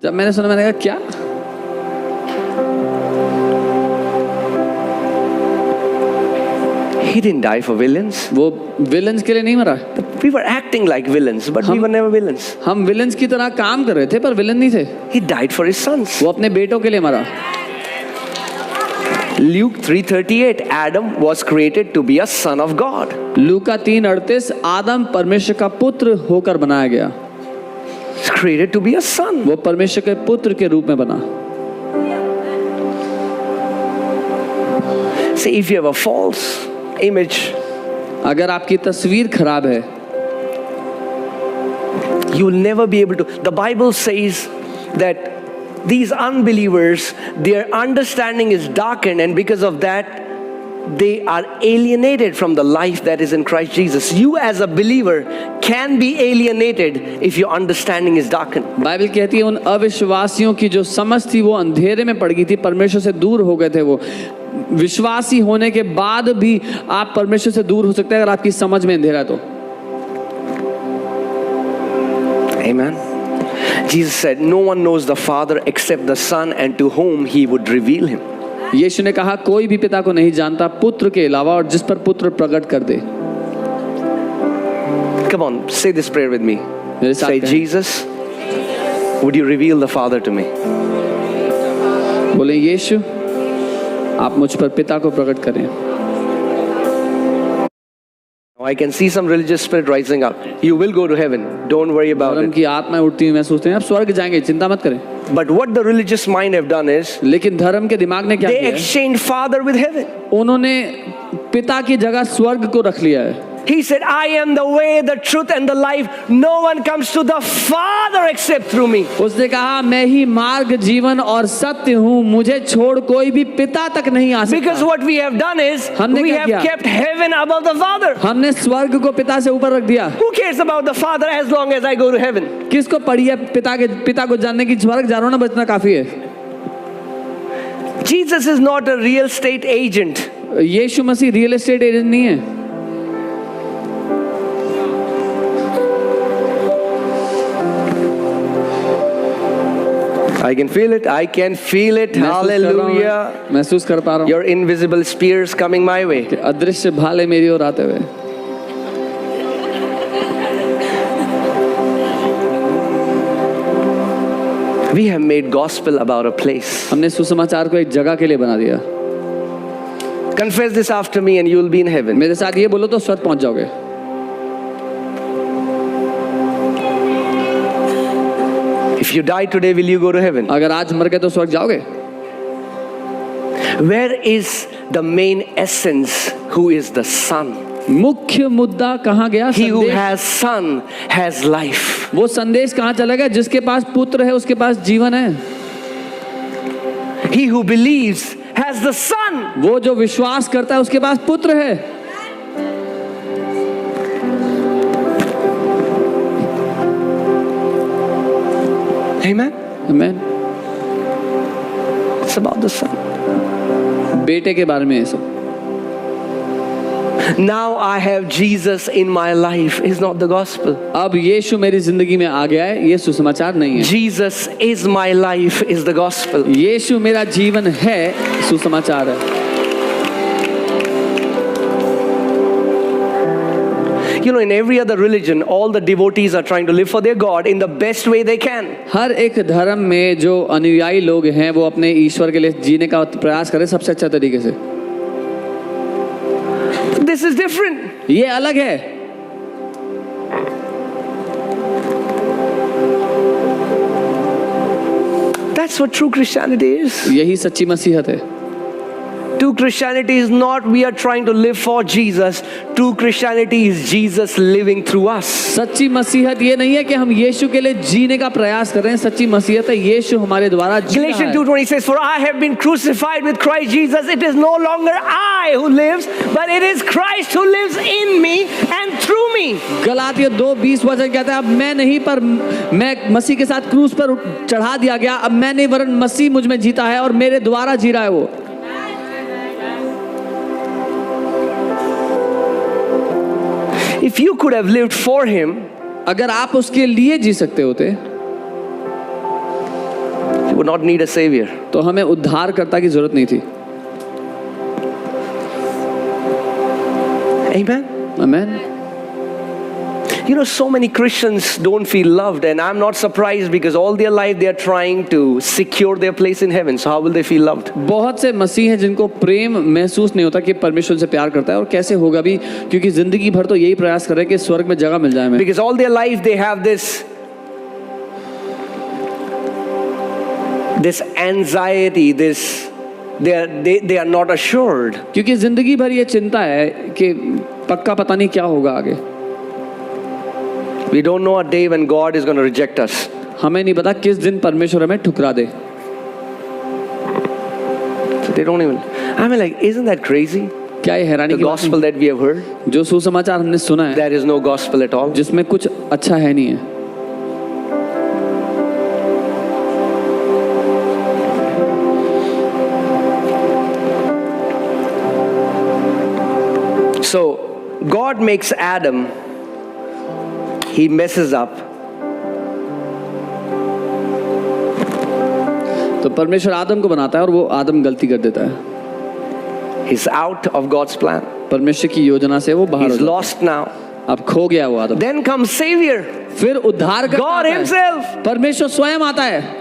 जब मैंने सुना मैंने कहा क्या? He didn't die for villains. वो विलन्स के लिए नहीं मरा. We were acting like villains, but we were never villains. हम विलन्स की तरह काम कर रहे थे पर विलन नहीं थे. He died for his sons. वो अपने बेटों के लिए मरा. Luke 3:38, Adam was created to be a son of God. लूका 3:38 आदम परमेश्वर का पुत्र होकर बनाया गया. He's created to be a son. वो परमेश्वर के पुत्र के रूप में बना. See, if you have a false image, अगर आपकी तस्वीर खराब है, you will never be able to. The Bible says that these unbelievers, their understanding is darkened, and because of that, they are alienated from the life that is in Christ Jesus. You as a believer can be alienated if your understanding is darkened. Bible कहती है उन अविश्वासियों की जो समझ थी वो अंधेरे में पड़ गई थी, परमेश्वर से दूर हो गए थे. वो विश्वासी होने के बाद भी आप परमेश्वर से दूर हो सकते हैं अगर आपकी समझ में अंधेरा है तो. Amen. Jesus said, "No one knows the Father except the Son, and to whom He would reveal Him." यीशु ने कहा कोई भी पिता को नहीं जानता पुत्र के अलावा और जिस पर पुत्र प्रकट कर दे. Come on, say this prayer with me. मेरे साथ Say, कहें. Jesus, would you reveal the Father to me? बोले यीशु आप मुझ पर पिता को प्रकट करें. I can see some religious spirit rising up. You will go to heaven. Don't worry about धर्म it. की आत्मा उठती हुई महसूस होते हैं, आप स्वर्ग जाएंगे, चिंता मत करें. But what the religious mind have done is, लेकिन धर्म के दिमाग ने क्या they किया है? exchanged Father with heaven. उन्होंने पिता की जगह स्वर्ग को रख लिया है. He said, "I am the way, the truth, and the life. No one comes to the Father except through me." उसने कहा मैं ही मार्ग जीवन और सत्य हूँ, मुझे छोड़ कोई भी पिता तक नहीं आ Because सकता. what we have done is, हमने we क्या have किया? kept heaven above the Father. हमने स्वर्ग को पिता से ऊपर रख दिया. Who cares about the Father as long as I go to heaven? किसको पड़ी है पिता को जानने की? स्वर्ग जा रहा हूं ना, बचना काफी है. Jesus is not a real estate agent. यीशु मसीह रियल एस्टेट एजेंट नहीं है. I can feel it. I can feel it. Hallelujah. महसूस कर पा रहा हूँ. Your invisible spears coming my way. कि अदृश्य भाले मेरी ओर आते हुए. We have made gospel about a place. हमने सुसमाचार को एक जगह के लिए बना दिया. Confess this after me and you will be in heaven. मेरे साथ ये बोलो तो स्वर्ग पहुंच जाओगे. If you die today, will you go to heaven? अगर आज मर गए तो स्वर्ग जाओगे. Where is the main essence? Who is the Son? मुख्य मुद्दा कहाँ गया? He who संदेश. has Son has life. वो संदेश कहाँ चला गया? जिसके पास पुत्र है उसके पास जीवन है. He who believes has the Son. वो जो विश्वास करता है उसके पास पुत्र है. Amen. Amen. It's about the Son. बेटे के बारे में है सब. Now I have Jesus in my life is not the gospel. अब यीशु मेरी जिंदगी में आ गया है, ये सुसमाचार नहीं है. Jesus is my life is the gospel. यीशु मेरा जीवन है, सुसमाचार है. You know, in every other religion, all the devotees are trying to live for their God in the best way they can. हर एक धर्म में जो अनुयायी लोग हैं वो अपने ईश्वर के लिए जीने का प्रयास करें सबसे अच्छा तरीके से. This is different. ये अलग है. That's what true Christianity is. यही सच्ची मसीहत है. True Christianity is not we are trying to live for Jesus. True Christianity is Jesus living through us. सच्ची मसीहत ये नहीं है कि हम यीशु के लिए जीने का प्रयास कर रहे हैं. सच्ची मसीहत है यीशु हमारे द्वारा जी रहा Galatians है. 2:20 says, "For I have been crucified with Christ Jesus. It is no longer I who lives, but it is Christ who lives in me and through me." Galatia 2:20 वचन कहता है अब मैं नहीं पर मैं मसीह के साथ क्रूस पर चढ़ा दिया गया. अब मैं नहीं वरन मसीह मुझ में जीता है और मेरे द्वारा जी रहा है वो. If you could have lived for him, अगर आप उसके लिए जी सकते होते would not need a savior. तो हमें उद्धारकर्ता की जरूरत नहीं थी। Amen. Amen. You know, so many Christians don't feel loved, and I'm not surprised because all their life they are trying to secure their place in heaven. So how will they feel loved? बहुत से मसीह हैं जिनको प्रेम महसूस नहीं होता कि परमेश्वर से प्यार करता है, और कैसे होगा भी, क्योंकि जिंदगी भर तो यही प्रयास कर रहे हैं कि स्वर्ग में जगह मिल जाए हमें। Because all their life they have this anxiety, they are not assured. क्योंकि जिंदगी भर ये चिंता है कि पक्का पता नहीं क्या होगा आगे। We don't know a day when God is going to reject us. हमें नहीं पता किस दिन परमेश्वर हमें ठुकरा दे। So they don't even. I mean, like, isn't that crazy? क्या ये हैरानी The की बात gospel that we have heard, नहीं? जो सुसमाचार हमने सुना है, there is no gospel at all. जिसमें कुछ अच्छा है नहीं है। So God makes Adam. He messes up. तो परमेश्वर आदम को बनाता है और वो आदम गलती कर देता है। He's out of God's plan. परमेश्वर की योजना से वो बाहर हो He's जाता lost now. है। अब खो गया वो आदम। Then comes Savior, फिर उद्धार करता God है। Himself. परमेश्वर स्वयं आता है।